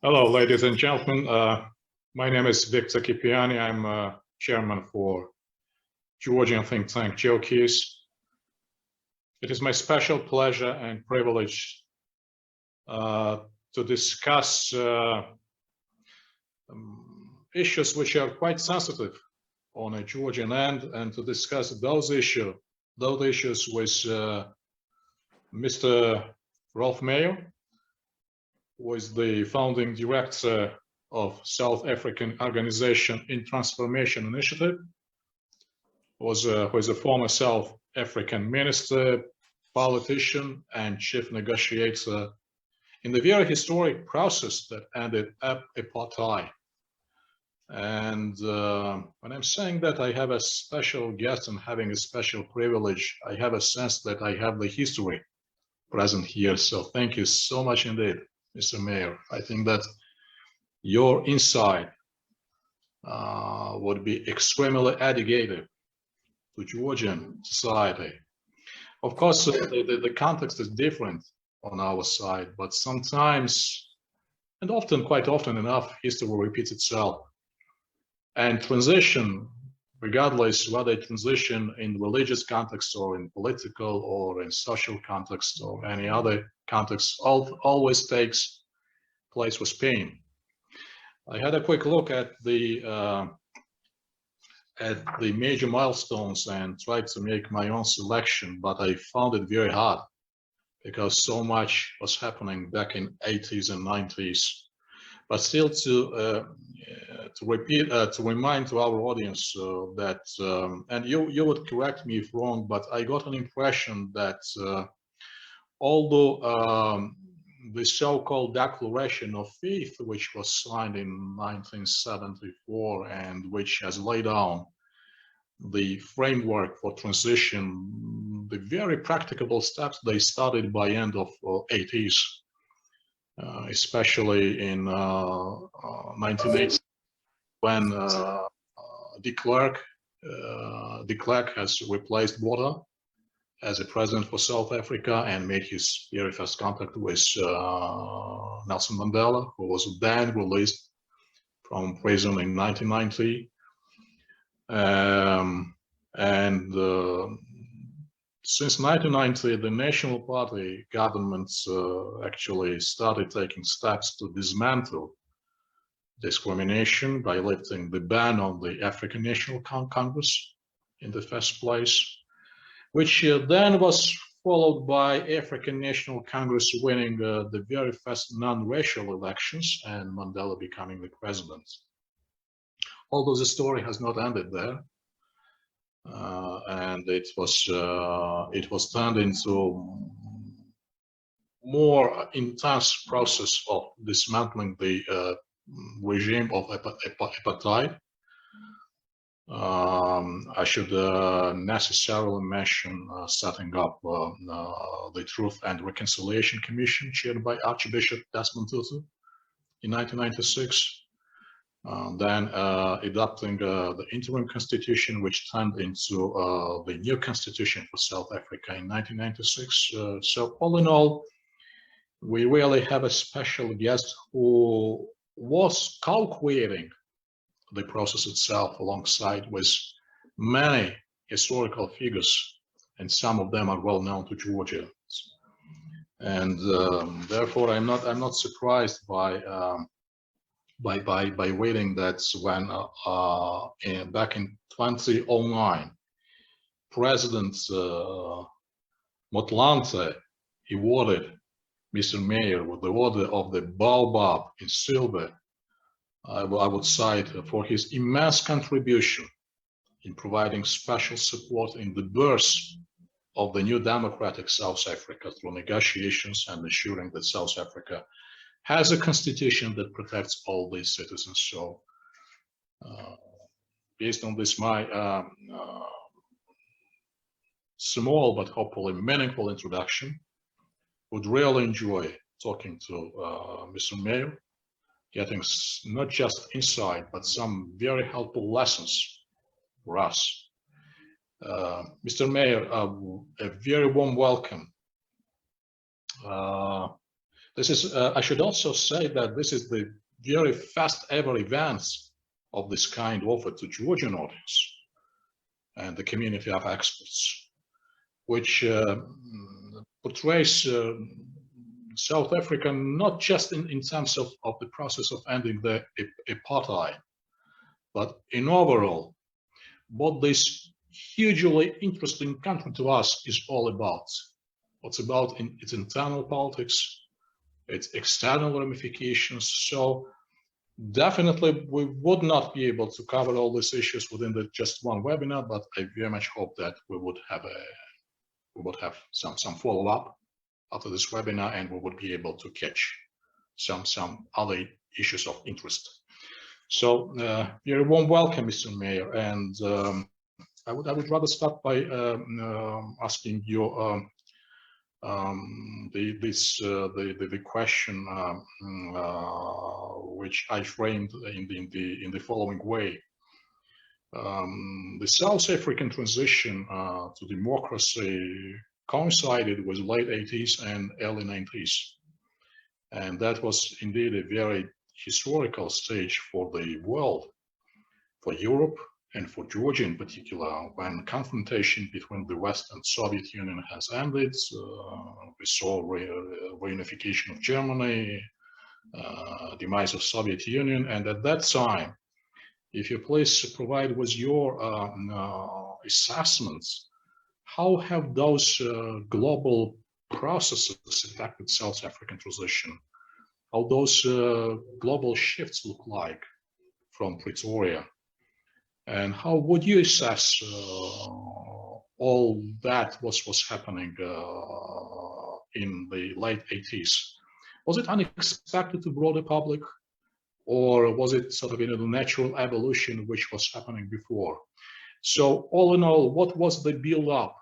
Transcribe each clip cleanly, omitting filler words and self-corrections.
Hello, ladies and gentlemen. My name is Victor Kipiani. I'm chairman for Georgian think tank GeoKeys. It is my special pleasure and privilege to discuss issues which are quite sensitive on a Georgian end, and to discuss those issues with Mr. Rolf Mayer, who is the founding director of South African Organization in Transformation Initiative, who is a former South African minister, politician, and chief negotiator in the very historic process that ended apartheid. And when I'm saying that I have a special guest and having a special privilege, I have a sense that I have the history present here. So thank you so much indeed, Mr. Mayor. I think that your insight would be extremely educative to Georgian society. Of course, the context is different on our side, but sometimes, and often, quite often enough, history will repeat itself. And transition, regardless whether transition in religious context or in political or in social context or any other context, always takes place with pain. I had a quick look at the major milestones and tried to make my own selection, but I found it very hard because so much was happening back in 80s and 90s. But still, to remind to our audience that, and you would correct me if wrong, but I got an impression that although the so-called Declaration of Faith, which was signed in 1974 and which has laid down the framework for transition, the very practicable steps they started by end of 80s, especially in 1980, when de Klerk has replaced Botha as a president for South Africa and made his very first contact with Nelson Mandela, who was then released from prison in 1990. Since 1990, the National Party governments actually started taking steps to dismantle discrimination by lifting the ban on the African National Congress in the first place, which then was followed by African National Congress winning the very first non-racial elections and Mandela becoming the president. Although the story has not ended there, and it was turned into more intense process of dismantling the regime of apartheid. I should necessarily mention setting up the Truth and Reconciliation Commission chaired by Archbishop Desmond Tutu in 1996. Then adopting the interim constitution, which turned into the new constitution for South Africa in 1996. So all in all, we really have a special guest who was co-creating the process itself alongside with many historical figures, and some of them are well known to Georgia. And therefore, I'm not surprised by reading that when back in 2009, President Motlanthe awarded Mr. Mayor with the Order of the Baobab in silver, I would cite for his immense contribution in providing special support in the birth of the new democratic South Africa through negotiations and ensuring that South Africa has a constitution that protects all these citizens. So based on this, my small but hopefully meaningful introduction, would really enjoy talking to Mr. Mayor, getting not just insight, but some very helpful lessons for us. Mr. Mayor, a very warm welcome. This is, I should also say that this is the very first ever events of this kind offered to Georgian audience and the community of experts, which portrays South Africa not just in terms of the process of ending the apartheid, but in overall, what this hugely interesting country to us is all about. What's about in its internal politics, its external ramifications. So definitely we would not be able to cover all these issues within just one webinar, but I very much hope that we would have some follow-up after this webinar, and we would be able to catch some other issues of interest. So very warm welcome, Mr. Mayor, and I would rather start by asking you the question which I framed in the following way. The South African transition to democracy coincided with late 80s and early 90s, and that was indeed a very historical stage for the world, for Europe, and for Georgia in particular, when confrontation between the West and Soviet Union has ended. We saw reunification of Germany, demise of Soviet Union, and at that time, if you please provide with your assessments, how have those global processes affected South African transition? How those global shifts look like from Pretoria? And how would you assess all that was happening in the late 80s? Was it unexpected to broader public, or was it sort of the natural evolution which was happening before? So all in all, what was the build-up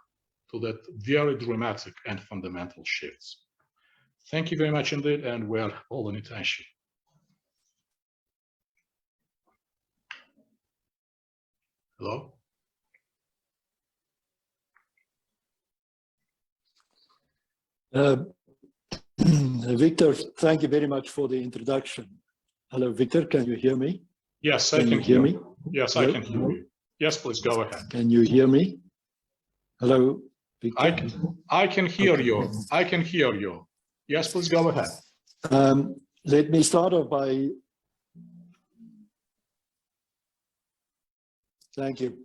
to that very dramatic and fundamental shifts? Thank you very much indeed, and we're all in attention. Hello? Victor, thank you very much for the introduction. Hello, Victor, can you hear me? Yes, I can hear me. Yes, Hello? I can hear you. Yes, please go ahead. Can you hear me? Hello, Victor? I can hear Okay. you. I can hear you. Yes, please go ahead. Let me start off by... Thank you.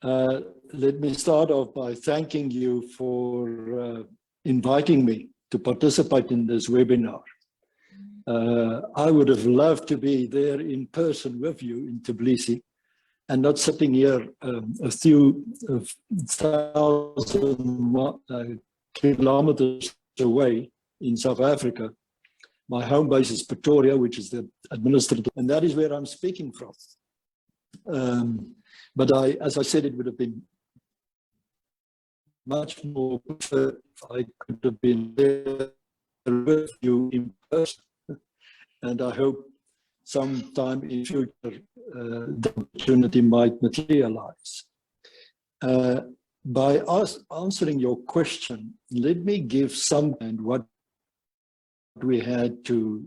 Let me start off by thanking you for inviting me to participate in this webinar. I would have loved to be there in person with you in Tbilisi and not sitting here a few thousand kilometers away in South Africa. My home base is Pretoria, which is the administrative, and that is where I'm speaking from. But as I said, it would have been much more preferred if I could have been there with you in person. And I hope sometime in future the opportunity might materialize. By answering your question, let me give some and what we had to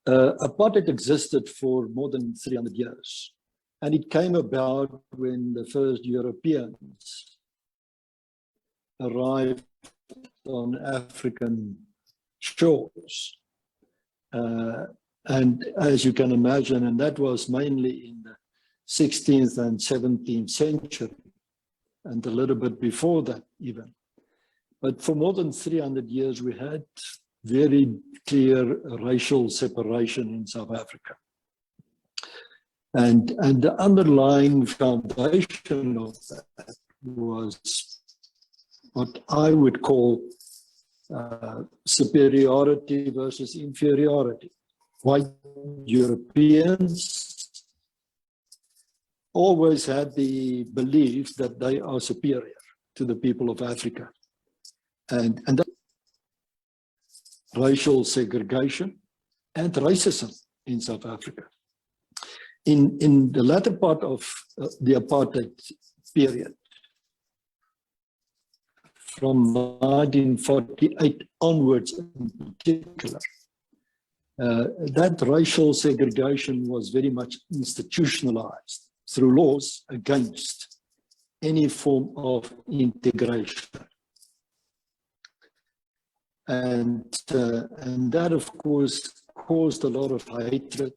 apartheid existed for more than 300 years. And it came about when the first Europeans arrived on African shores. And as you can imagine, and that was mainly in the 16th and 17th century, and a little bit before that even. But for more than 300 years, we had very clear racial separation in South Africa. And the underlying foundation of that was what I would call superiority versus inferiority. White Europeans always had the belief that they are superior to the people of Africa. And that racial segregation and racism in South Africa. In the latter part of the apartheid period, from 1948 onwards in particular, that racial segregation was very much institutionalized through laws against any form of integration. And that, of course, caused a lot of hatred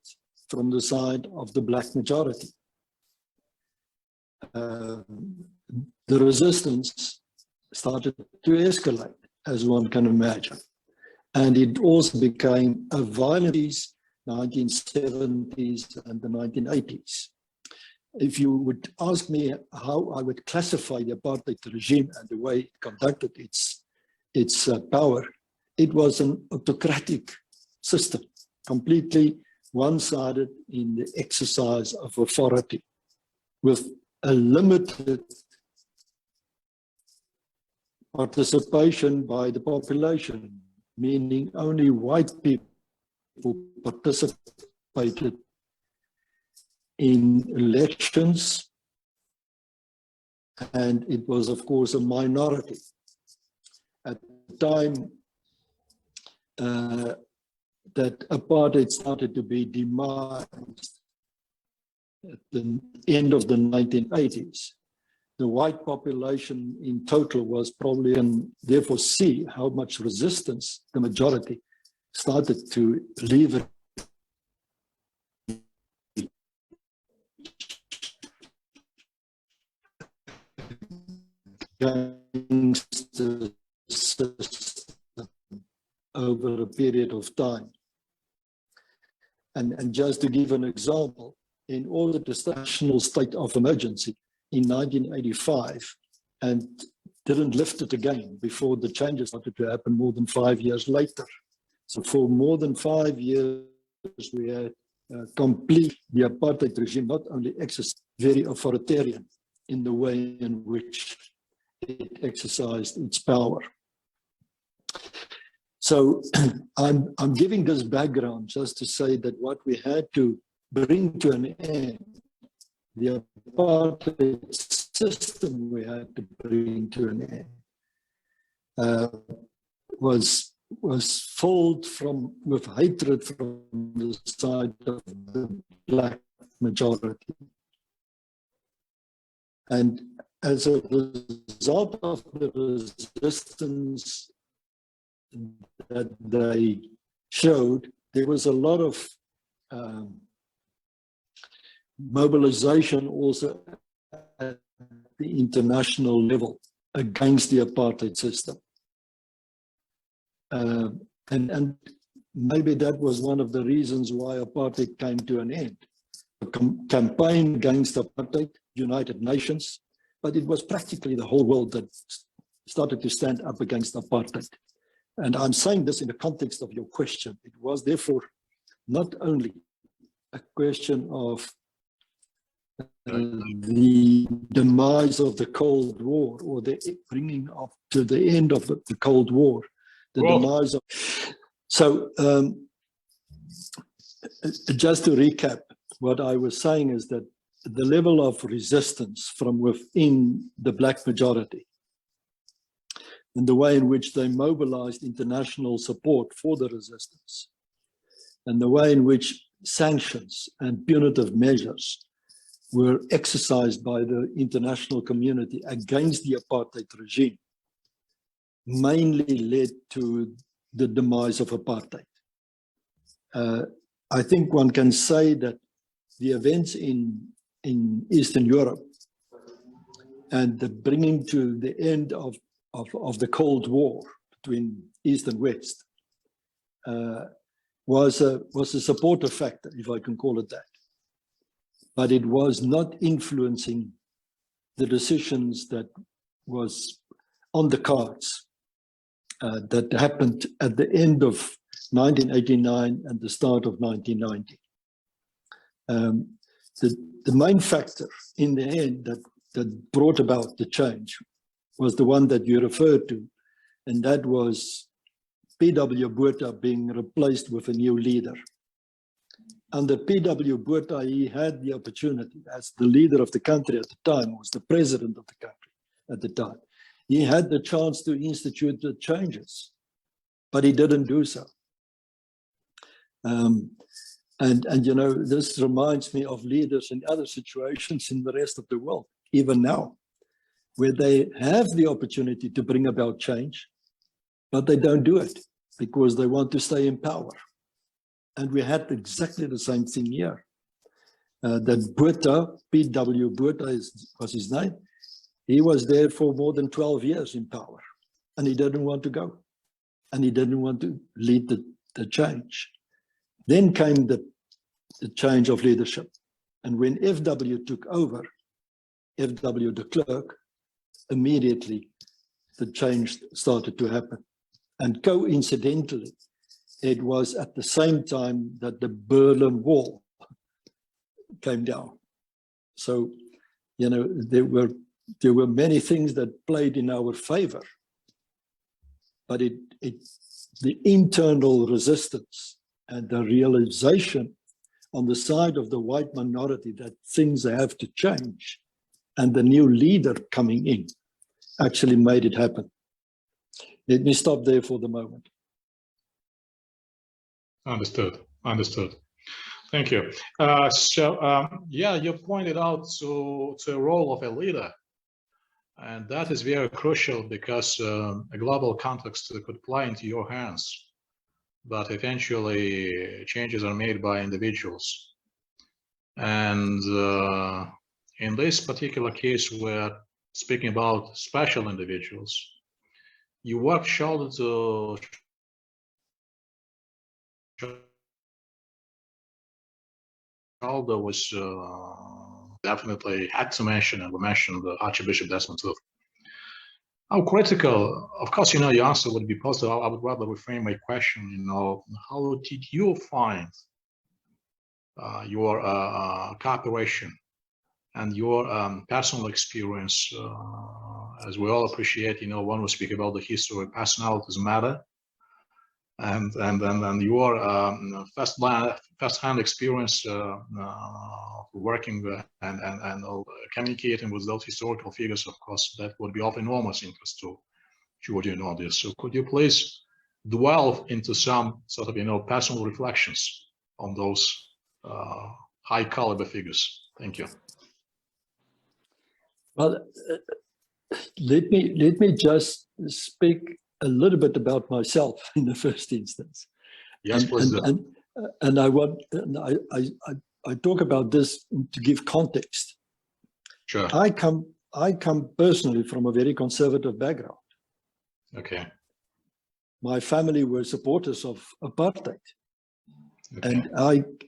from the side of the black majority. The resistance started to escalate, as one can imagine. And it also became a violent 1970s and the 1980s. If you would ask me how I would classify the apartheid regime and the way it conducted its power, it was an autocratic system, completely one-sided in the exercise of authority, with a limited participation by the population, meaning only white people participated in elections, and it was, of course, a minority. At the time that apartheid started to be demised at the end of the 1980s, the white population in total was probably, and therefore see how much resistance the majority started to leave against the system over a period of time. And just to give an example, in order to establish a national state of emergency in 1985, and didn't lift it again before the changes started to happen more than 5 years later. So for more than 5 years, we had complete the apartheid regime, not only exercised, very authoritarian in the way in which it exercised its power. So I'm giving this background just to say that what we had to bring to an end, the apartheid system we had to bring to an end, was filled with hatred from the side of the black majority. And as a result of the resistance that they showed, there was a lot of mobilization also at the international level against the apartheid system. And maybe that was one of the reasons why apartheid came to an end. A campaign against apartheid, United Nations, but it was practically the whole world that started to stand up against apartheid. And I'm saying this in the context of your question. It was therefore not only a question of the demise of the Cold War, or the bringing up to the end of the Cold War, the demise of... So just to recap, what I was saying is that the level of resistance from within the black majority and the way in which they mobilized international support for the resistance, and the way in which sanctions and punitive measures were exercised by the international community against the apartheid regime, mainly led to the demise of apartheid. I think one can say that the events in Eastern Europe and the bringing to the end of the Cold War between East and West was a supportive factor, if I can call it that. But it was not influencing the decisions that was on the cards that happened at the end of 1989 and the start of 1990. The main factor in the end that brought about the change was the one that you referred to, and that was P.W. Botha being replaced with a new leader. Under P.W. Botha, he had the opportunity, as the leader of the country at the time, was the president of the country at the time. He had the chance to institute the changes, but he didn't do so. And you know, this reminds me of leaders in other situations in the rest of the world, even now, where they have the opportunity to bring about change, but they don't do it because they want to stay in power. And we had exactly the same thing here. That Botha, P.W. Botha was his name, he was there for more than 12 years in power, and he didn't want to go, and he didn't want to lead the change. Then came the change of leadership. And when F.W. took over, F.W. de Klerk, immediately the change started to happen. And coincidentally, it was at the same time that the Berlin Wall came down. So, you know, there were many things that played in our favor, but the internal resistance and the realization on the side of the white minority that things have to change and the new leader coming in actually made it happen. Let me stop there for the moment. Understood. Thank you. Yeah, you pointed out to the role of a leader, and that is very crucial because a global context could play into your hands, but eventually changes are made by individuals. And in this particular case, we're speaking about special individuals. You work shoulder to shoulder was definitely had to mention, and we mentioned Archbishop Desmond Tutu. How critical, of course, you know, your answer would be positive. I would rather reframe my question, you know, how did you find your cooperation and your personal experience, as we all appreciate, you know, when we speak about the history, personalities matter. And your first-hand experience working and communicating with those historical figures, of course, that would be of enormous interest to Georgian audience. So could you please dwell into some sort of, you know, personal reflections on those high caliber figures? Thank you. Well, let me just speak a little bit about myself in the first instance. Yes, please. And I talk about this to give context. Sure. I come personally from a very conservative background. Okay. My family were supporters of apartheid. Okay.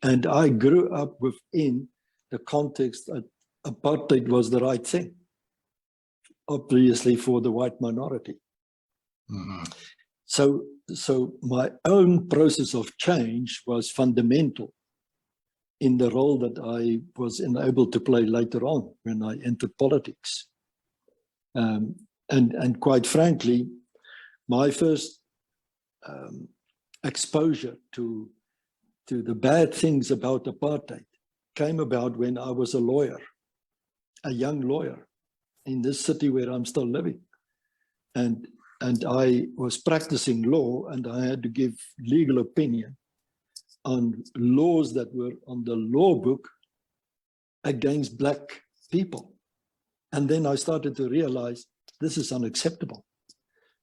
And I grew up within the context that apartheid was the right thing, obviously for the white minority. Mm-hmm. So my own process of change was fundamental in the role that I was enabled to play later on when I entered politics. And quite frankly, my first exposure to the bad things about apartheid came about when I was a lawyer, a young lawyer in this city where I'm still living. And I was practicing law, and I had to give legal opinion on laws that were on the law book against Black people. And then I started to realize this is unacceptable.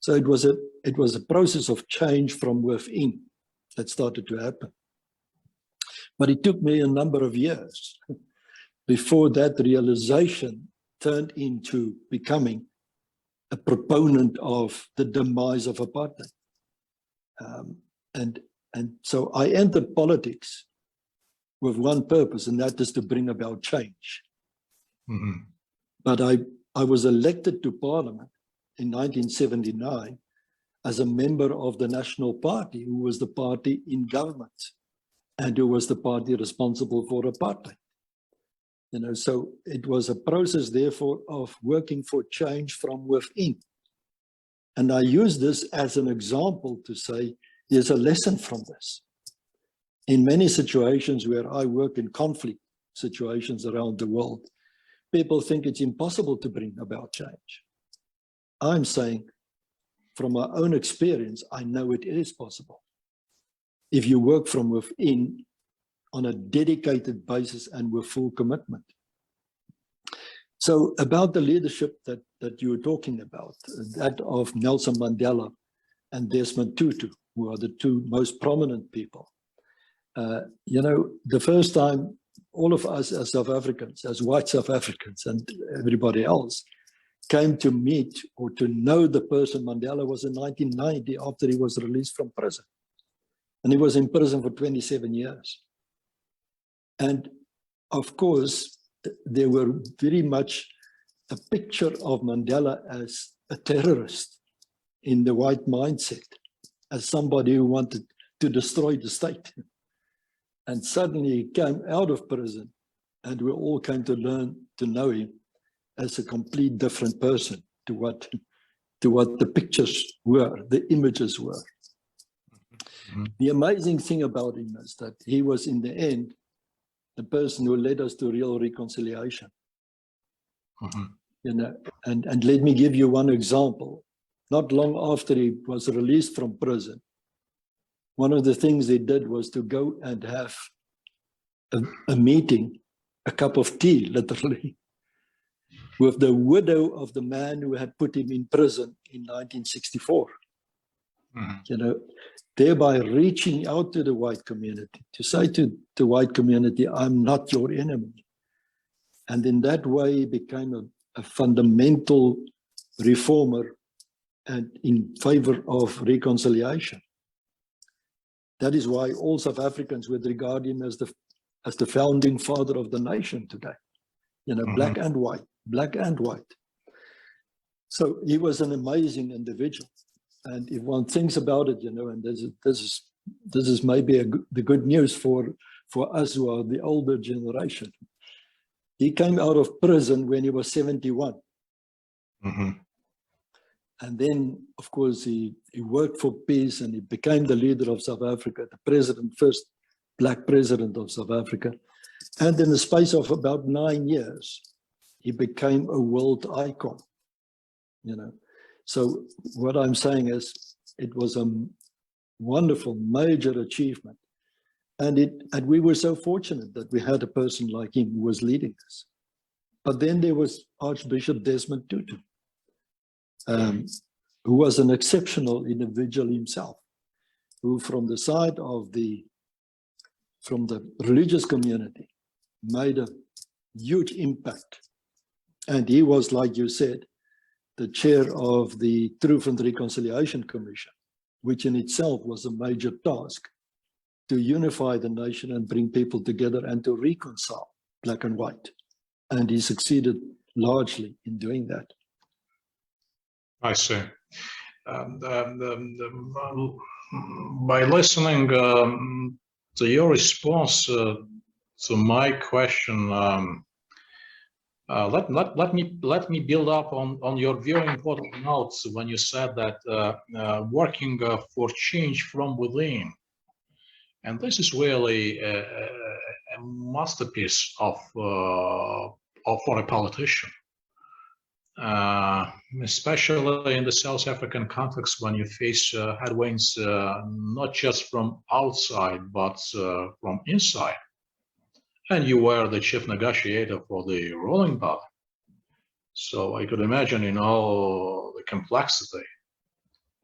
So it was a process of change from within that started to happen. But it took me a number of years before that realization turned into becoming a proponent of the demise of apartheid. And so I entered politics with one purpose, and that is to bring about change. Mm-hmm. But I was elected to Parliament in 1979 as a member of the National Party, who was the party in government and who was the party responsible for apartheid. You know, so it was a process, therefore, of working for change from within. And I use this as an example to say there's a lesson from this. In many situations where I work in conflict situations around the world, people think it's impossible to bring about change. I'm saying from my own experience, I know it is possible. If you work from within on a dedicated basis and with full commitment. So about the leadership that you were talking about, that of Nelson Mandela and Desmond Tutu, who are the two most prominent people. You know, the first time all of us as South Africans, as white South Africans and everybody else, came to meet or to know the person Mandela was in 1990 after he was released from prison. And he was in prison for 27 years. And of course, there were very much a picture of Mandela as a terrorist in the white mindset, as somebody who wanted to destroy the state. And suddenly he came out of prison, and we all came to learn to know him as a complete different person to what the pictures were, the images were. Mm-hmm. The amazing thing about him is that he was, in the end, the person who led us to real reconciliation. Mm-hmm. You know, and let me give you one example. Not long after he was released from prison, one of the things they did was to go and have a meeting, a cup of tea, literally, with the widow of the man who had put him in prison in 1964. Mm-hmm. You know, thereby reaching out to the white community, to say to the white community, I'm not your enemy. And in that way, he became a fundamental reformer and in favor of reconciliation. That is why all South Africans would regard him as the founding father of the nation today. You know, mm-hmm. Black and white, black and white. So he was an amazing individual. And if one thinks about it, you know, and this is maybe the good news for us who are the older generation. He came out of prison when he was 71. Mm-hmm. And then, of course, he worked for peace and he became the leader of South Africa, the president, first black president of South Africa. And in the space of about 9 years, he became a world icon, you know. So what I'm saying is it was a wonderful, major achievement. And we were so fortunate that we had a person like him who was leading us. But then there was Archbishop Desmond Tutu, who was an exceptional individual himself, who from the side of from the religious community made a huge impact. And he was, like you said, the chair of the Truth and Reconciliation Commission, which in itself was a major task to unify the nation and bring people together and to reconcile black and white. And he succeeded largely in doing that. I see. By listening to your response to my question, let me build up on your very important notes when you said that working for change from within, and this is really a masterpiece for a politician. Especially in the South African context, when you face headwinds not just from outside but from inside, and you were the chief negotiator for the ruling party, so I could imagine, you know, the complexity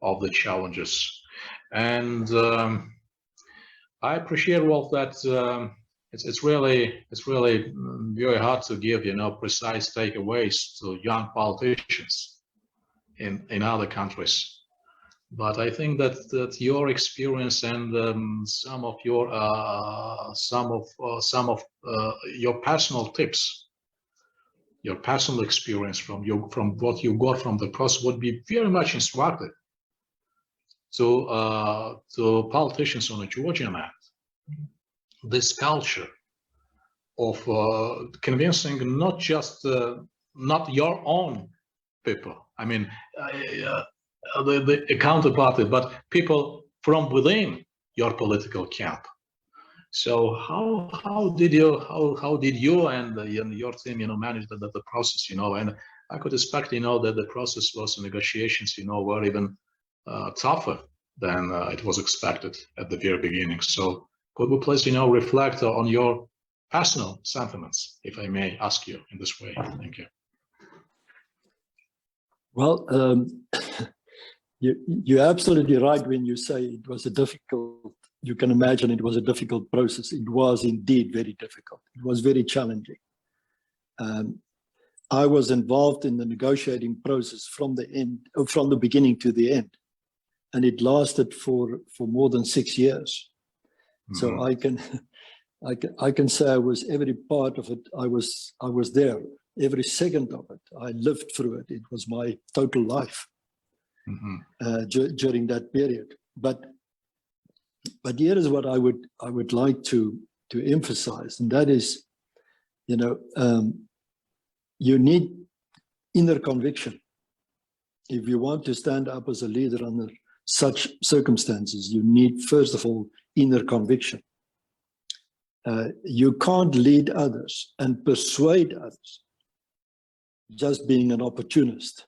of the challenges, and I appreciate, Wolf, that. It's really very hard to give, you know, precise takeaways to young politicians in other countries. But I think that your experience and some of your personal tips, your personal experience from what you got from the process would be very much instructive to politicians on the Georgian end. This culture of convincing not just not your own people, I mean the counterparty, but people from within your political camp. So how did you and your team, you know, manage the process, you know, and I could expect, that the process was negotiations, were even tougher than it was expected at the very beginning. So could we please, reflect on your personal sentiments, if I may ask you in this way? Thank you. Well, you're absolutely right when you say it was a difficult, you can imagine it was a difficult process. It was indeed very difficult. It was very challenging. I was involved in the negotiating process from the beginning to the end, and it lasted for more than 6 years. Mm-hmm. So I can say I was every part of it. I was there every second of it. I lived through it. It was my total life. Mm-hmm. During that period. But here is what I would like to emphasize, and that is, you need inner conviction. If you want to stand up as a leader under such circumstances, you need, first of all, inner conviction. You can't lead others and persuade others just being an opportunist.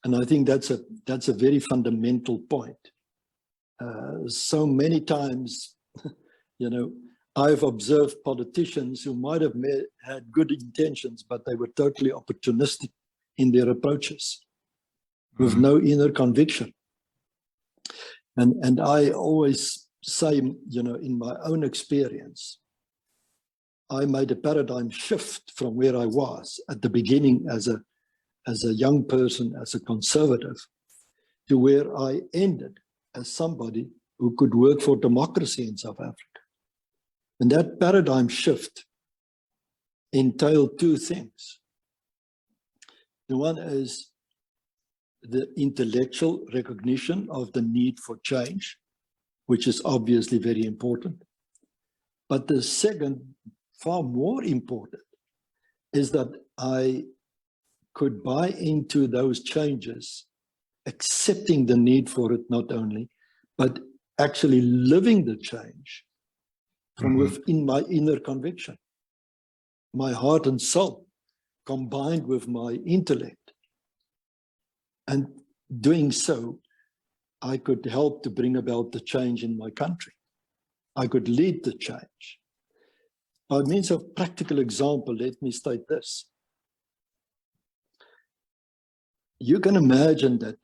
And I think that's a very fundamental point. So many times, I've observed politicians who might have had good intentions, but they were totally opportunistic in their approaches, with no inner conviction. And I always say, in my own experience, I made a paradigm shift from where I was at the beginning as a young person, as a conservative, to where I ended as somebody who could work for democracy in South Africa. And that paradigm shift entailed two things. The one is the intellectual recognition of the need for change, which is obviously very important. But the second, far more important, is that I could buy into those changes, accepting the need for it not only, but actually living the change from within my inner conviction, my heart and soul, combined with my intellect. And doing so, I could help to bring about the change in my country. I could lead the change. By means of practical example, let me state this. You can imagine that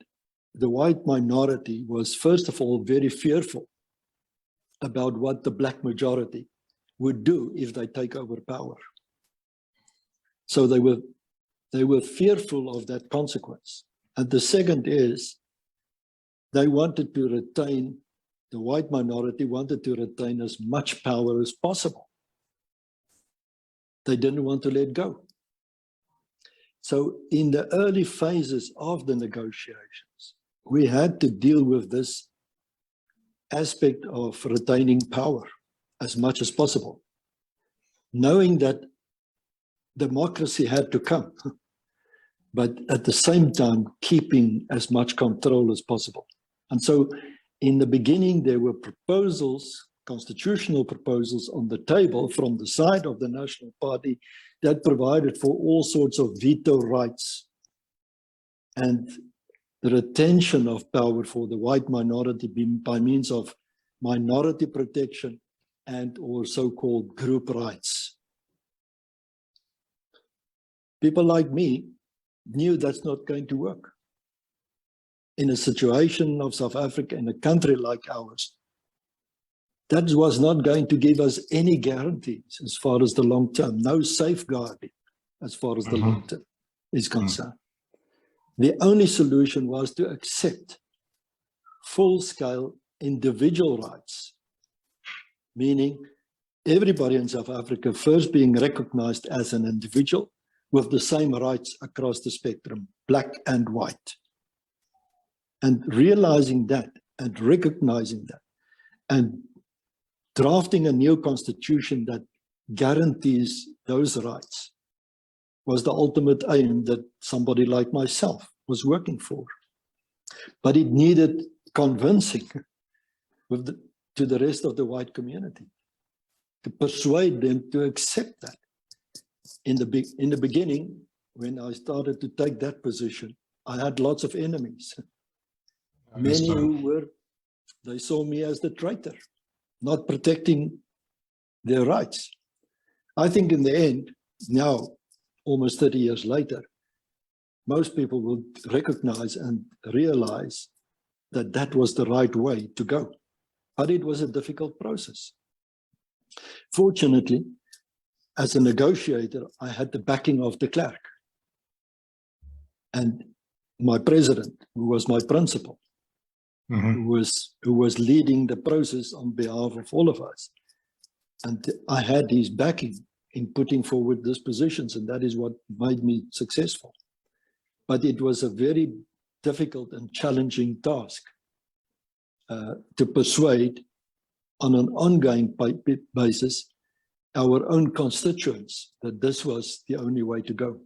the white minority was, first of all, very fearful about what the black majority would do if they take over power. So they were fearful of that consequence. And the second is, they wanted to retain, the white minority wanted to retain as much power as possible. They didn't want to let go. So in the early phases of the negotiations, we had to deal with this aspect of retaining power as much as possible, knowing that democracy had to come, but at the same time, keeping as much control as possible. And so in the beginning, there were proposals, constitutional proposals on the table from the side of the National Party that provided for all sorts of veto rights and the retention of power for the white minority by means of minority protection and or so-called group rights. People like me knew that's not going to work. In a situation of South Africa, in a country like ours, that was not going to give us any guarantees as far as the long term, no safeguarding as far as the long term is concerned. The only solution was to accept full-scale individual rights, meaning everybody in South Africa first being recognized as an individual with the same rights across the spectrum, black and white. And realizing that and recognizing that and drafting a new constitution that guarantees those rights was the ultimate aim that somebody like myself was working for. But it needed convincing to the rest of the white community to persuade them to accept that. In the beginning, when I started to take that position, I had lots of enemies. I Many understand. who they saw me as the traitor, not protecting their rights. I think in the end, now, almost 30 years later, most people will recognize and realize that that was the right way to go. But it was a difficult process. Fortunately, as a negotiator, I had the backing of de Klerk and my president, who was my principal, who was leading the process on behalf of all of us. And I had his backing in putting forward these positions, and that is what made me successful. But it was a very difficult and challenging task to persuade on an ongoing basis our own constituents that this was the only way to go.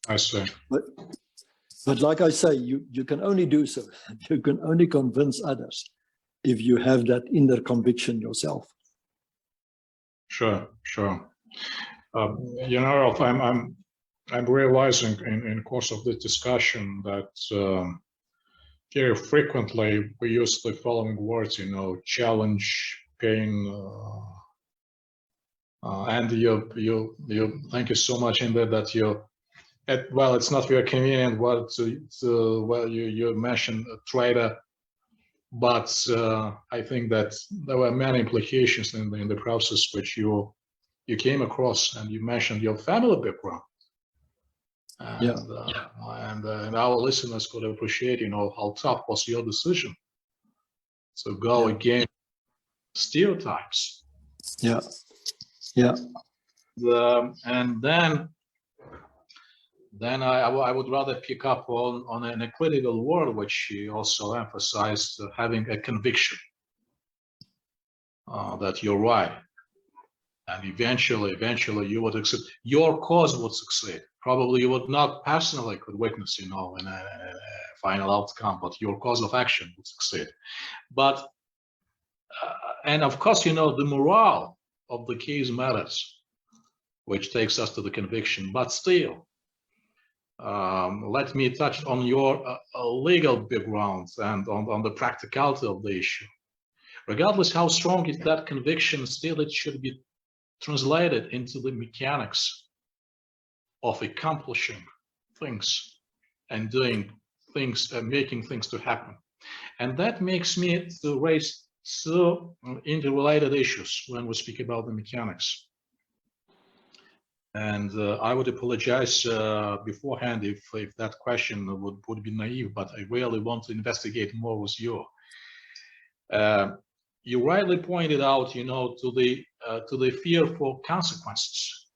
I see. But like I say, you can only do so. You can only convince others if you have that inner conviction yourself. Sure, sure. You know, Ralph, I'm realizing in course of this discussion that very frequently we use the following words, you know, challenge, pain, and you thank you so much in that you. Well, it's not very convenient well you mentioned traitor, but I think that there were many implications in the process which you came across, and you mentioned your family background, and our listeners could appreciate, you know, how tough was your decision to go against stereotypes. Yeah. And then I would rather pick up on an critical word, which he also emphasized, having a conviction that you're right, and eventually you would accept your cause would succeed. Probably you would not personally could witness, you know, in a final outcome, but your cause of action would succeed. But and of course, you know, the morale of the case matters, which takes us to the conviction. But still, let me touch on your legal background and on the practicality of the issue. Regardless how strong is that conviction, still it should be translated into the mechanics of accomplishing things and doing things and making things to happen. And that makes me to raise two interrelated issues when we speak about the mechanics. And I would apologize beforehand if that question would be naive, but I really want to investigate more with you. You rightly pointed out, you know, to the fear for consequences,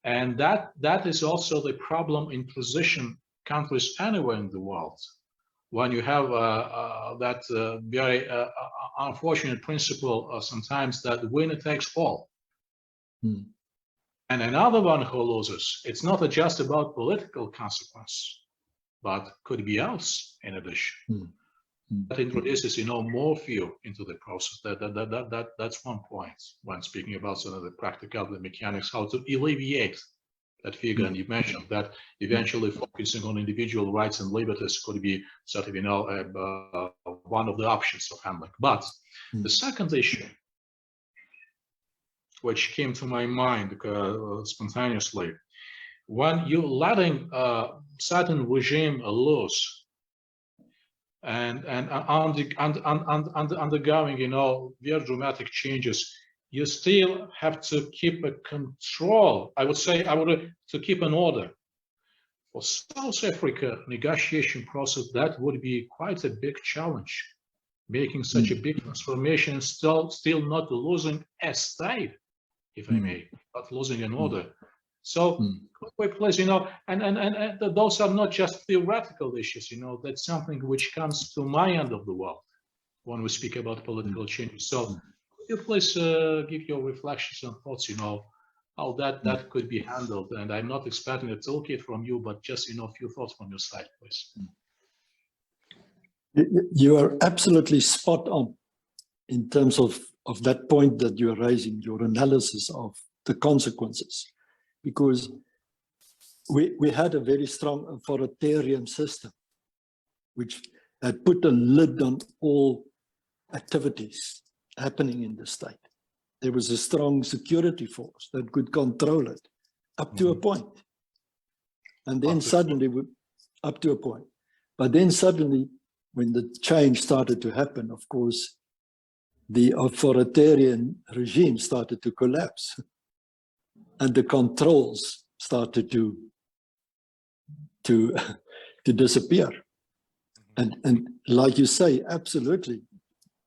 and that is also the problem in transition countries anywhere in the world. When you have that very unfortunate principle sometimes that winner takes all. And another one who loses, it's not just about political consequence, but could be else in addition. That introduces, you know, more fear into the process. That's one point when speaking about sort of the practical, the mechanics, how to alleviate that figure. And you mentioned that eventually focusing on individual rights and liberties could be sort of, you know, one of the options of handling. But the second issue, which came to my mind spontaneously, when you're letting certain regime loose and undergoing, you know, very dramatic changes, you still have to keep a control. I would say to keep an order. For South Africa negotiation process, that would be quite a big challenge, making such a big transformation and still not losing a state, if I may, but losing an order. So, please, you know, and those are not just theoretical issues, you know, that's something which comes to my end of the world when we speak about political changes. So, could you please give your reflections and thoughts, you know, how that could be handled? And I'm not expecting a toolkit from you, but just, you know, a few thoughts from your side, please. You are absolutely spot on in terms of that point that you're raising, your analysis of the consequences. because we had a very strong authoritarian system, which had put a lid on all activities happening in the state. There was a strong security force that could control it up to a point. And then suddenly, up to a point. But then suddenly, when the change started to happen, of course, the authoritarian regime started to collapse and the controls started to disappear. And like you say, absolutely,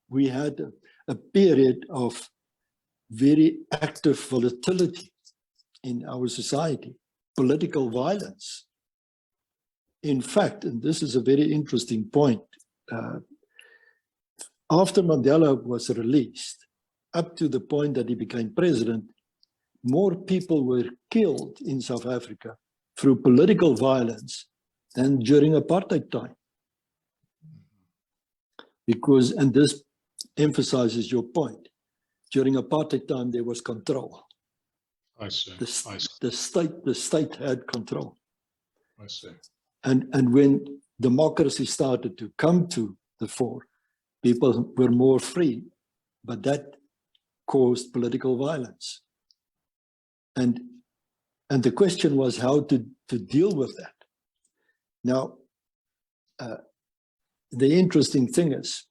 we had a period of very active volatility in our society, political violence. In fact, and this is a very interesting point, after Mandela was released, up to the point that he became president, more people were killed in South Africa through political violence than during apartheid time. Because, and this emphasizes your point, during apartheid time there was control. I see. The state had control. I see. And when democracy started to come to the fore, people were more free, but that caused political violence. And the question was how to deal with that. Now, the interesting thing is,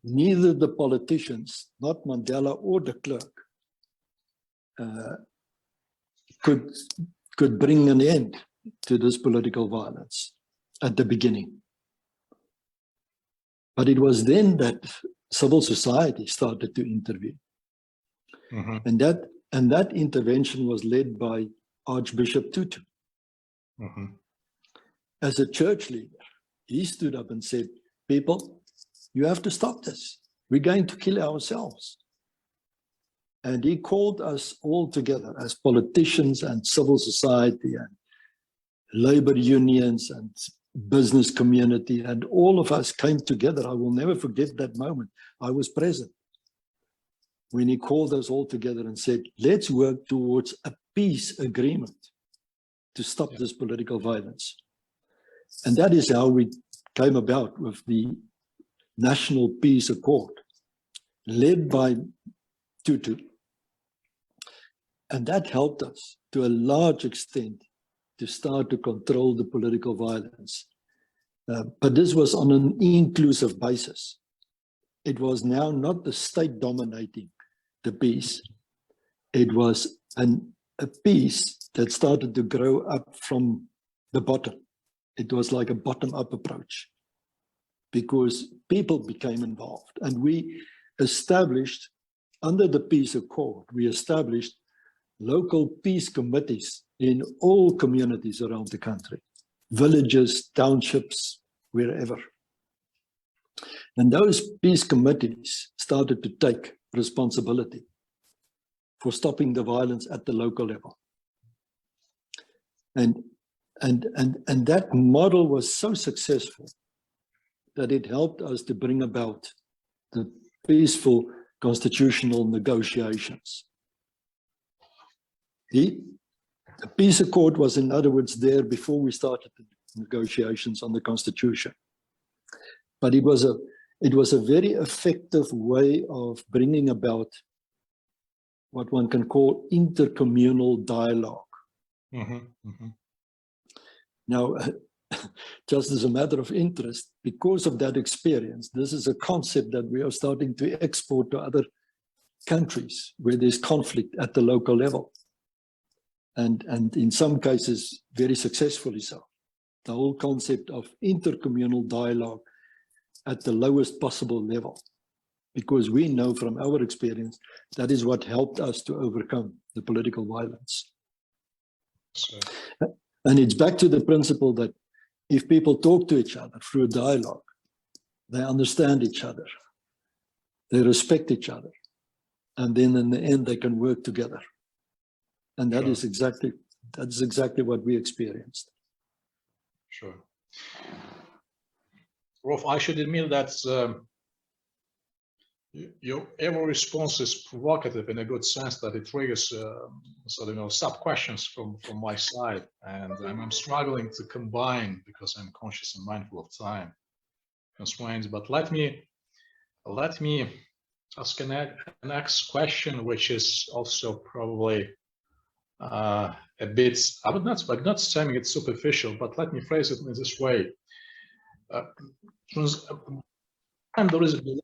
neither the politicians, not Mandela or de Klerk, could bring an end to this political violence at the beginning. But it was then that civil society started to intervene. And that intervention was led by Archbishop Tutu. As a church leader, he stood up and said, people, you have to stop this. We're going to kill ourselves. And he called us all together as politicians and civil society and labor unions and business community, and all of us came together. I will never forget that moment. I was present when he called us all together and said, let's work towards a peace agreement to stop this political violence. And that is how we came about with the National Peace Accord, led by Tutu. And that helped us to a large extent to start to control the political violence. But this was on an inclusive basis. It was now not the state dominating the peace. It was a peace that started to grow up from the bottom. It was like a bottom-up approach because people became involved. And we established, under the Peace Accord, we established local peace committees in all communities around the country, villages, townships, wherever. And those peace committees started to take responsibility for stopping the violence at the local level. And that model was so successful that it helped us to bring about the peaceful constitutional negotiations. The Peace Accord was, in other words, there before we started the negotiations on the Constitution. But it was a very effective way of bringing about what one can call intercommunal dialogue. Now, just as a matter of interest, because of that experience, this is a concept that we are starting to export to other countries where there's conflict at the local level. And in some cases, very successfully so. The whole concept of intercommunal dialogue at the lowest possible level, because we know from our experience that is what helped us to overcome the political violence. And it's back to the principle that if people talk to each other through dialogue, they understand each other, they respect each other, and then in the end they can work together. And that is exactly what we experienced. Sure. Rolf, I should admit that Every response is provocative in a good sense that it triggers sub questions from my side, and I'm struggling to combine because I'm conscious and mindful of time constraints. But let me ask a next question, which is also probably a bit, I'm not saying it's superficial, but let me phrase it in this way. There is a belief,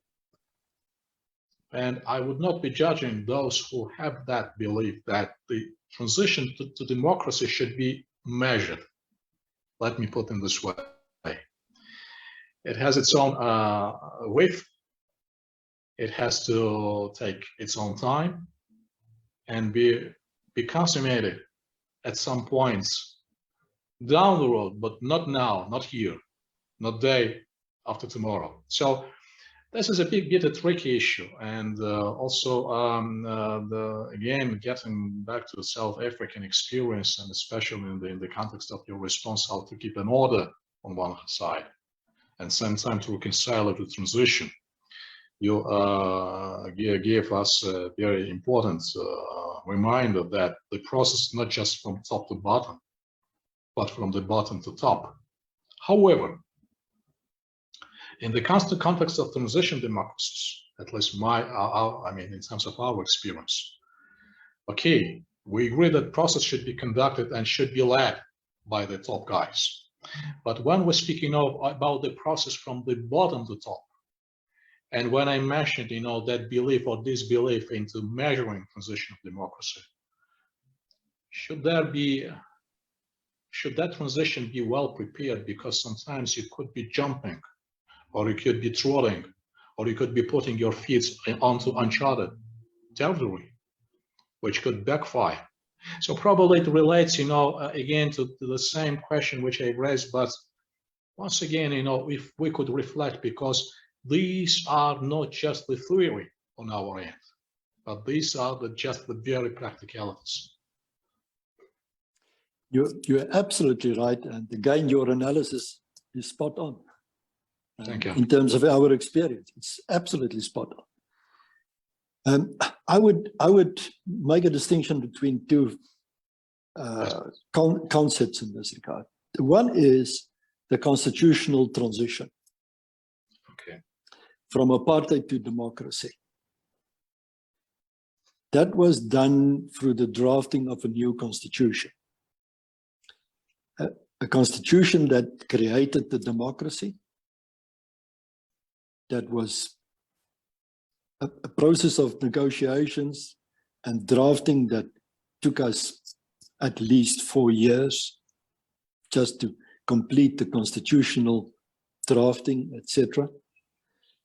and I would not be judging those who have that belief that the transition to democracy should be measured. Let me put it this way. It has its own width. It has to take its own time and be consummated at some points down the road, but not now, not here, not day after tomorrow. So this is a bit a tricky issue, and also again, getting back to the South African experience, and especially in the context of your response, how to keep an order on one side and same time to reconcile it with transition. You gave us a very important reminder that the process is not just from top to bottom, but from the bottom to top. However, in the constant context of transition democracies, at least in terms of our experience, okay, we agree that process should be conducted and should be led by the top guys. But when we're speaking about the process from the bottom to top, and when I mentioned, that belief or disbelief into measuring transition of democracy, should that transition be well prepared? Because sometimes you could be jumping, or you could be trotting, or you could be putting your feet onto uncharted territory, which could backfire. So probably it relates, again to the same question which I raised, but once again, if we could reflect, because these are not just the theory on our end, but these are just the very practicalities. You're absolutely right, and again, your analysis is spot on. Thank you. In terms of our experience, it's absolutely spot on. I would make a distinction between two concepts in this regard. One is the constitutional transition. Okay. From apartheid to democracy. That was done through the drafting of a new constitution. A constitution that created the democracy, that was a process of negotiations and drafting that took us at least 4 years just to complete the constitutional drafting, etc.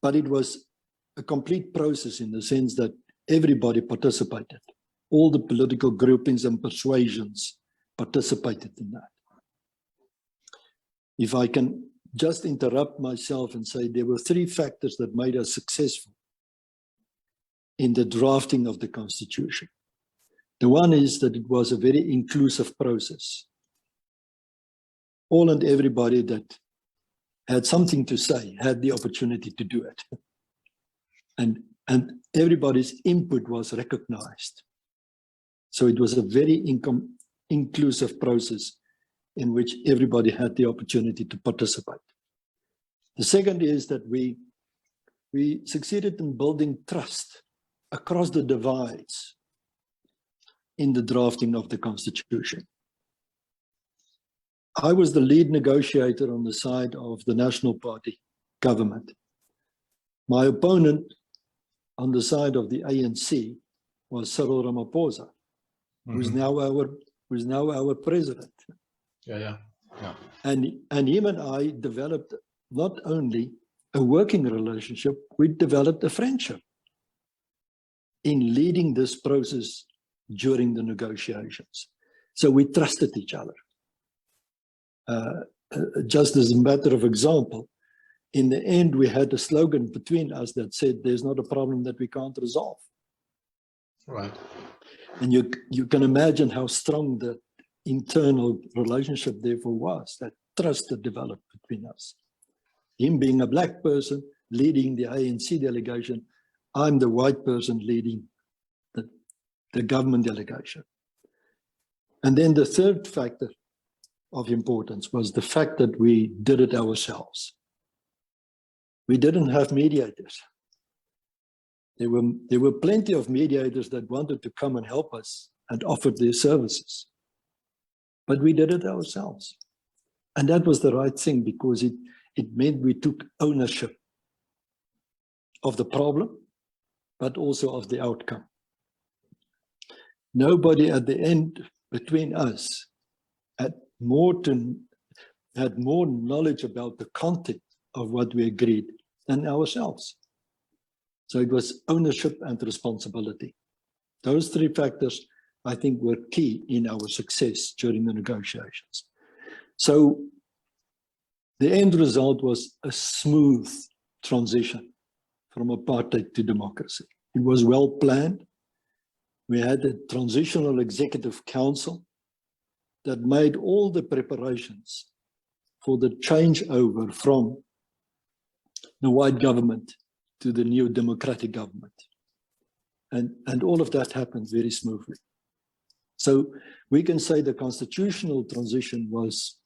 But it was a complete process in the sense that everybody participated. All the political groupings and persuasions participated in that. If I can just interrupt myself and say there were 3 factors that made us successful in the drafting of the Constitution. The one is that it was a very inclusive process. All and everybody that had something to say had the opportunity to do it. And everybody's input was recognized. So it was a very inclusive process in which everybody had the opportunity to participate. The second is that we succeeded in building trust across the divides in the drafting of the Constitution. I was the lead negotiator on the side of the National Party government. My opponent on the side of the ANC was Cyril Ramaphosa, who's now our president. Yeah. And him and I developed not only a working relationship, we developed a friendship in leading this process during the negotiations. So we trusted each other. Just as a matter of example, in the end, we had a slogan between us that said, there's not a problem that we can't resolve. Right. And you can imagine how strong the internal relationship therefore was, that trust that developed between us. Him being a black person, leading the ANC delegation, I'm the white person leading the government delegation. And then the third factor of importance was the fact that we did it ourselves. We didn't have mediators. There were plenty of mediators that wanted to come and help us and offered their services. But we did it ourselves. And that was the right thing, because it meant we took ownership of the problem, but also of the outcome. Nobody at the end between us had more knowledge about the content of what we agreed than ourselves. So it was ownership and responsibility. Those three factors, I think, were key in our success during the negotiations. So the end result was a smooth transition from apartheid to democracy. It was well planned. We had a transitional executive council that made all the preparations for the changeover from the white government to the new democratic government. And all of that happened very smoothly. So we can say the constitutional transition was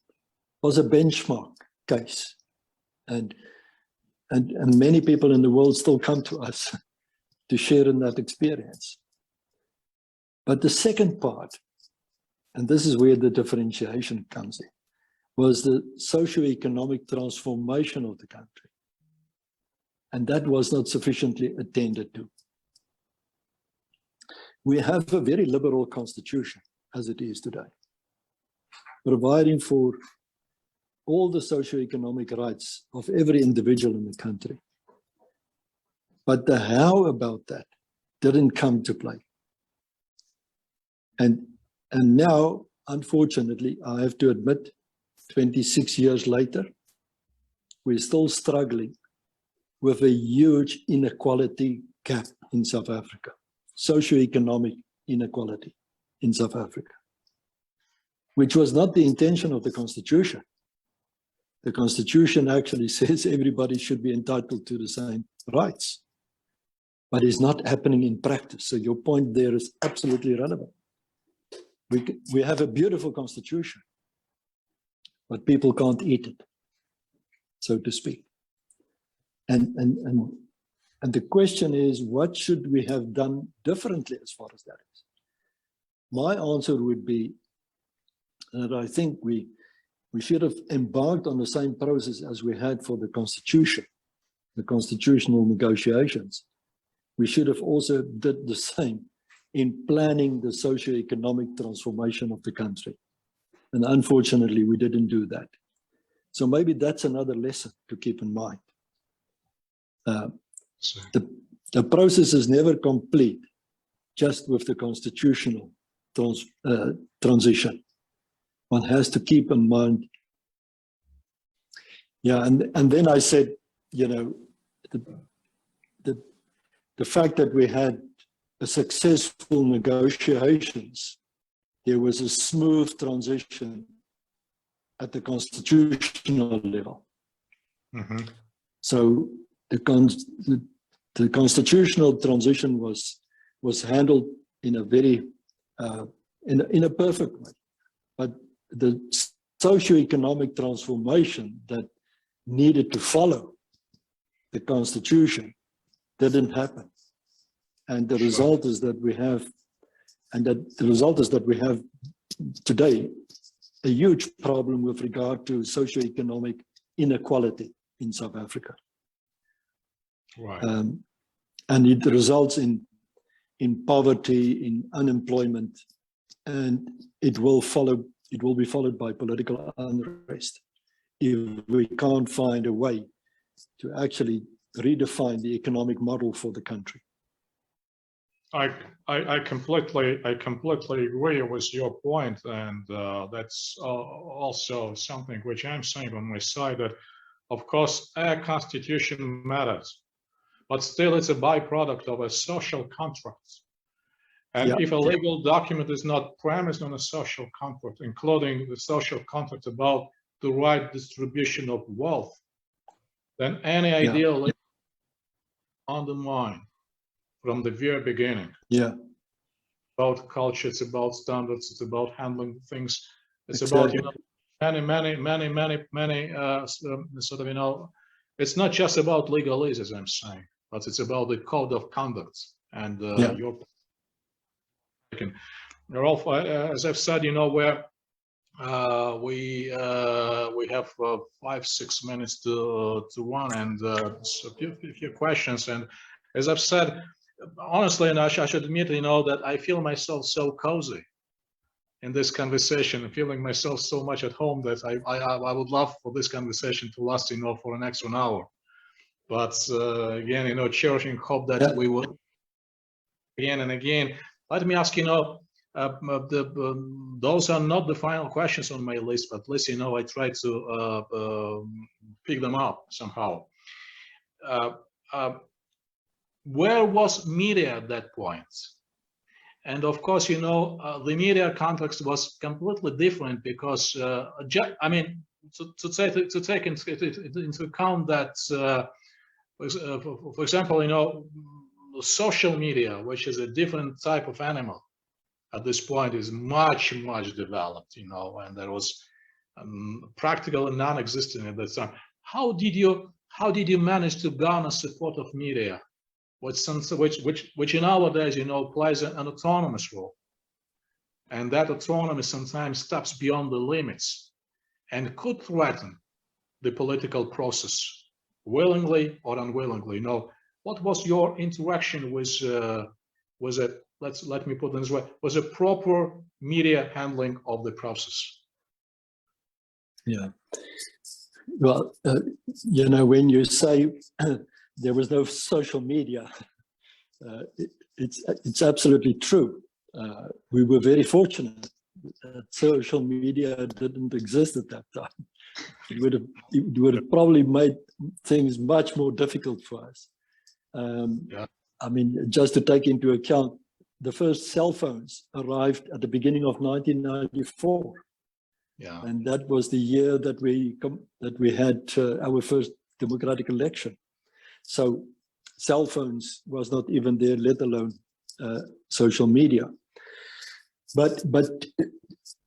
a benchmark case. And many people in the world still come to us to share in that experience. But the second part, and this is where the differentiation comes in, was the socio-economic transformation of the country. And that was not sufficiently attended to. We have a very liberal constitution as it is today, providing for all the socio-economic rights of every individual in the country. But the how about that didn't come to play. And now, unfortunately, I have to admit, 26 years later, we're still struggling with a huge inequality gap in South Africa, socio-economic inequality in South Africa, which was not the intention of the Constitution. The Constitution actually says everybody should be entitled to the same rights, but it's not happening in practice. So your point there is absolutely relevant. We have a beautiful constitution, but people can't eat it, so to speak. And the question is, what should we have done differently as far as that is? My answer would be that I think we should have embarked on the same process as we had for the constitution, the constitutional negotiations. We should have also did the same in planning the socio-economic transformation of the country. And unfortunately, we didn't do that. So maybe that's another lesson to keep in mind. The process is never complete just with the constitutional transition. One has to keep in mind. Yeah, and then I said, you know, the fact that we had a successful negotiations, there was a smooth transition at the constitutional level. Mm-hmm. So the constitutional transition was handled in a very in a perfect way, but the socio-economic transformation that needed to follow the constitution didn't happen. And the result is that we have, today a huge problem with regard to socio-economic inequality in South Africa. Right. And it results in poverty, in unemployment, and it will be followed by political unrest if we can't find a way to actually redefine the economic model for the country. I completely agree with your point, and that's also something which I'm saying on my side, that of course our constitution matters, but still it's a byproduct of a social contract. And if a legal document is not premised on a social contract, including the social contract about the right distribution of wealth, then any idea undermined. from the very beginning. Yeah. About culture, it's about standards, it's about handling things. It's Exactly. about, many sort of, it's not just about legalese, as I'm saying, but it's about the code of conduct. And you're all, as I've said, where we have 5-6 minutes to run, and so a few questions. And as I've said, honestly, and I should admit, that I feel myself so cozy in this conversation, feeling myself so much at home that I would love for this conversation to last, for an extra 1 hour. But again, cherishing hope that we will again and again. Let me ask, those are not the final questions on my list, but at least, I try to pick them up somehow. Where was media at that point? And of course, the media context was completely different because, to take into account that, for example, social media, which is a different type of animal at this point, is much developed, and there was practically non-existent at that time. How did you manage to garner support of media, which nowadays, plays an autonomous role, and that autonomy sometimes steps beyond the limits and could threaten the political process, willingly or unwillingly? What was your interaction with it? Let me put it this way: was a proper media handling of the process? Yeah. Well, when you say there was no social media, it's absolutely true. We were very fortunate that social media didn't exist at that time. It would have probably made things much more difficult for us. Just to take into account, the first cell phones arrived at the beginning of 1994. Yeah. And that was the year that we had our first democratic election. So cell phones was not even there, let alone social media. But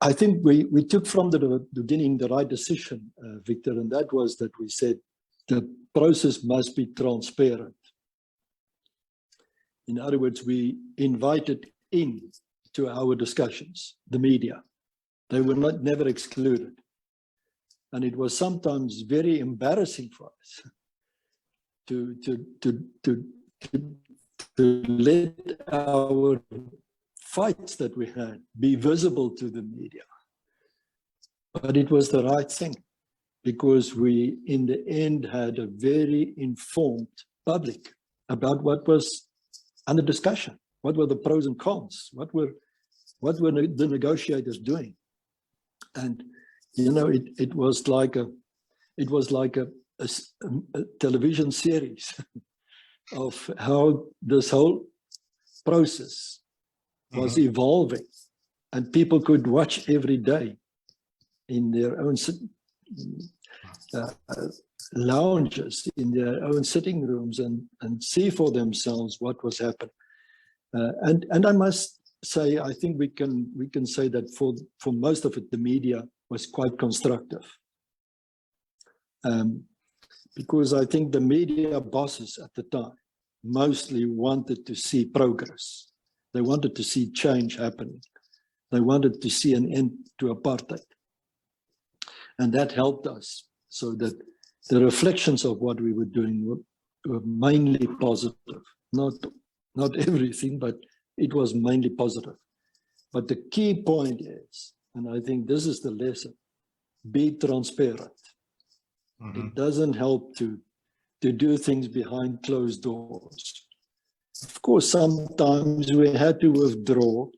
I think we took from the beginning the right decision, Victor, and that was that we said the process must be transparent. In other words, we invited in to our discussions the media. They were never excluded. And it was sometimes very embarrassing for us to let our fights that we had be visible to the media. But it was the right thing, because we, in the end, had a very informed public about what was under discussion. What were the pros and cons? What were the negotiators doing? And it was like a television series of how this whole process was evolving, and people could watch every day in their own lounges, in their own sitting rooms, and see for themselves what was happening. And I must say, I think we can say that for most of it, the media was quite constructive, because I think the media bosses at the time mostly wanted to see progress. They wanted to see change happening. They wanted to see an end to apartheid. And that helped us, so that the reflections of what we were doing were mainly positive. Not everything, but it was mainly positive. But the key point is, and I think this is the lesson, be transparent. It doesn't help to do things behind closed doors. Of course, sometimes we had to withdraw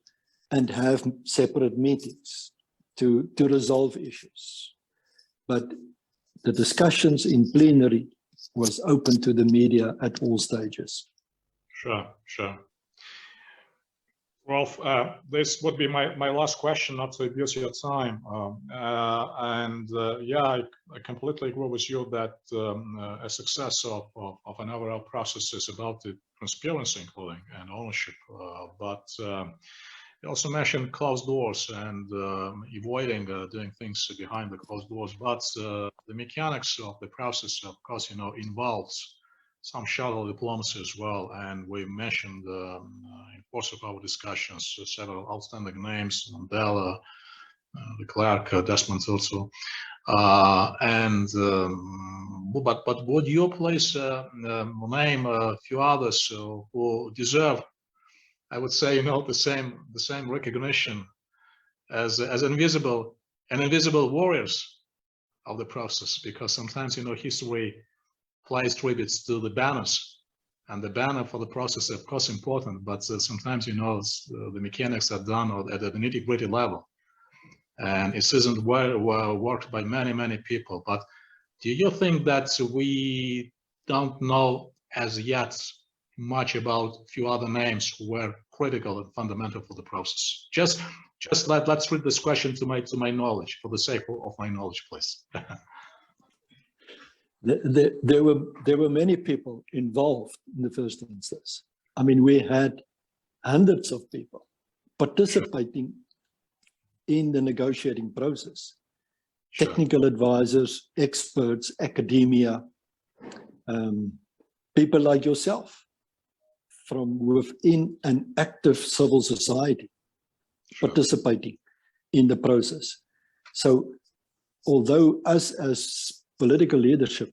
and have separate meetings to resolve issues. But the discussions in plenary was open to the media at all stages. Sure. Rolf, this would be my last question, not to abuse your time. I completely agree with you that a success of an overall process is about the transparency, including, ownership. But you also mentioned closed doors and avoiding doing things behind the closed doors. But the mechanics of the process, of course, involves some shuttle diplomacy as well. And we mentioned in course of our discussions several outstanding names: Mandela, de Klerk, Desmond Tutu. But would you please name a few others who deserve, I would say, the same recognition as invisible warriors of the process? Because sometimes history plays tributes to the banners, and the banner for the process is of course important, but sometimes the mechanics are done at the nitty-gritty level, and it isn't well worked by many people. But do you think that we don't know as yet much about a few other names who were critical and fundamental for the process? Just let's read this question to my knowledge, for the sake of my knowledge, please. There were many people involved in the first instance. I mean, we had hundreds of people participating in the negotiating process. Sure. Technical advisors, experts, academia, people like yourself from within an active civil society, Sure. participating in the process. So although us as political leadership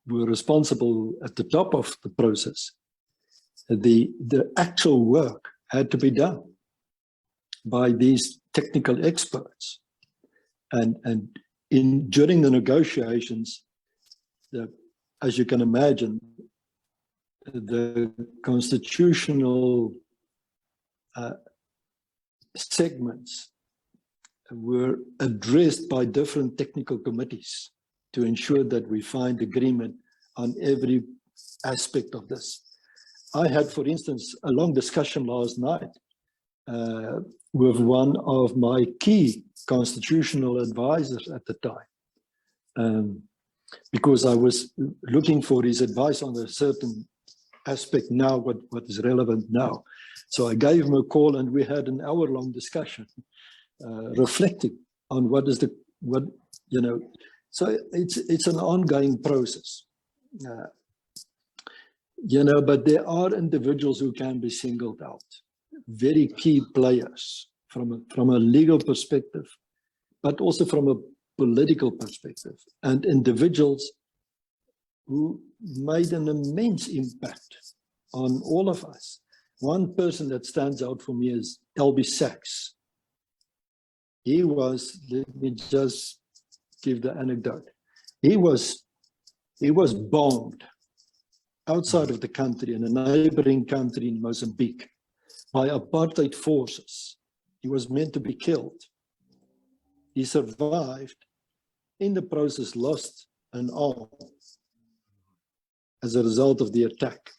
were responsible at the top of the process, the actual work had to be done by these technical experts. And during the negotiations, as you can imagine, the constitutional segments were addressed by different technical committees to ensure that we find agreement on every aspect of this. I had, for instance, a long discussion last night with one of my key constitutional advisors at the time, because I was looking for his advice on a certain aspect now, what is relevant now. So I gave him a call and we had an hour-long discussion, reflecting on so it's an ongoing process. But there are individuals who can be singled out, very key players from a legal perspective, but also from a political perspective, and individuals who made an immense impact on all of us. One person that stands out for me is L.B. Sachs. He was, let me just give the anecdote. He was bombed outside of the country, in a neighboring country in Mozambique, by apartheid forces. He was meant to be killed. He survived, in the process lost an arm as a result of the attack.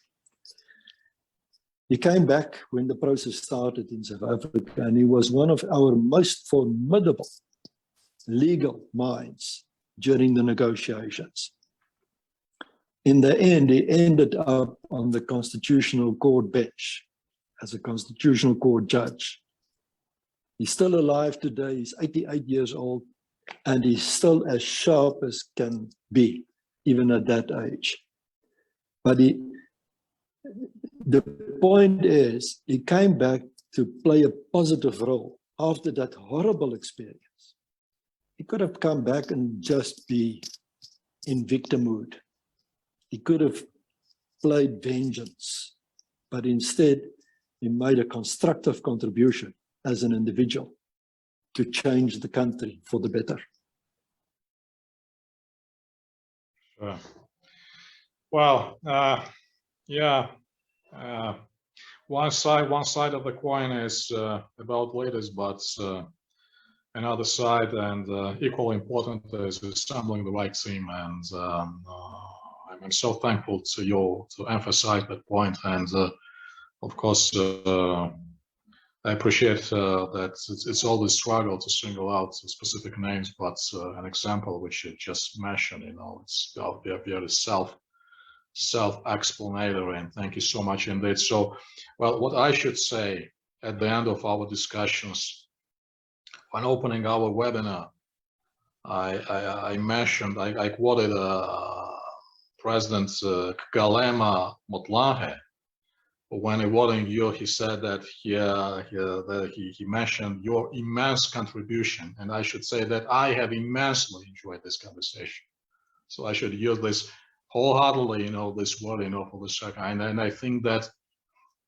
He came back when the process started in South Africa, and he was one of our most formidable legal minds during the negotiations. In the end, he ended up on the Constitutional Court bench as a Constitutional Court judge. He's still alive today. He's 88 years old, and he's still as sharp as can be, even at that age. But the point is, he came back to play a positive role after that horrible experience. He could have come back and just be in victimhood. He could have played vengeance, but instead he made a constructive contribution as an individual to change the country for the better. Sure. Well, one side of the coin is about leaders, but another side, and equally important, is assembling the right team. And I'm so thankful to you to emphasize that point. And of course, I appreciate that it's always struggle to single out specific names, but an example which you just mentioned, it's very self-explanatory, and thank you so much indeed. So, well, what I should say at the end of our discussions, when opening our webinar, I mentioned, I quoted President Kgalema Motlanthe. When awarding you, he said that he mentioned your immense contribution, and I should say that I have immensely enjoyed this conversation. So I should use this wholeheartedly, this word, for the second. And I think that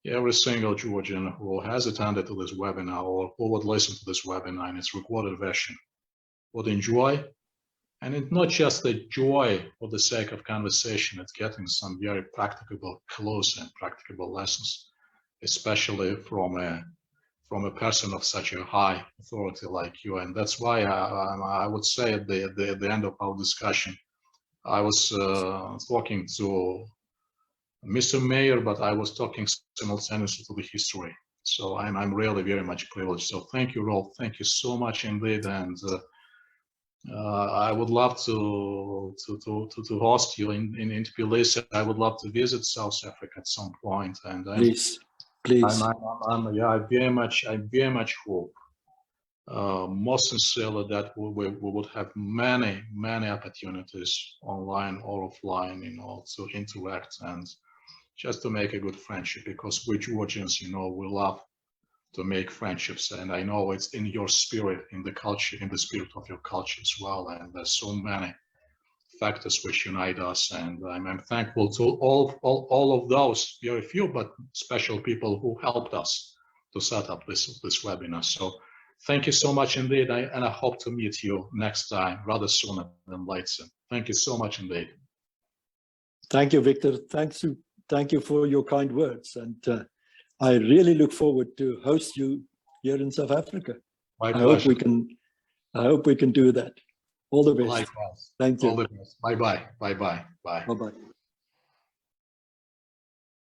every single Georgian who has attended to this webinar or who would listen to this webinar in its recorded version would enjoy. And it's not just the joy for the sake of conversation, it's getting some very practicable, close and practicable lessons, especially from a person of such a high authority like you. And that's why I would say at the end of our discussion, I was talking to Mr. Mayor, but I was talking simultaneously to the history. So I'm really very much privileged. So thank you, Rolf. Thank you so much indeed. And I would love to host you in Tbilisi. I would love to visit South Africa at some point. And please. I very much hope, most sincerely, that we would have many opportunities online or offline, to interact and just to make a good friendship, because we Georgians, we love to make friendships, and I know it's in your spirit, in the culture, in the spirit of your culture as well. And there's so many factors which unite us, and I'm thankful to all of those, very few but special people who helped us to set up this webinar. So thank you so much indeed, and I hope to meet you next time, rather sooner than later. Thank you so much indeed. Thank you, Victor. Thank you for your kind words, and I really look forward to host you here in South Africa. My pleasure. I hope we can do that. All the best. Likewise. Thank you. All the best. Bye-bye. Bye-bye. Bye. Bye-bye.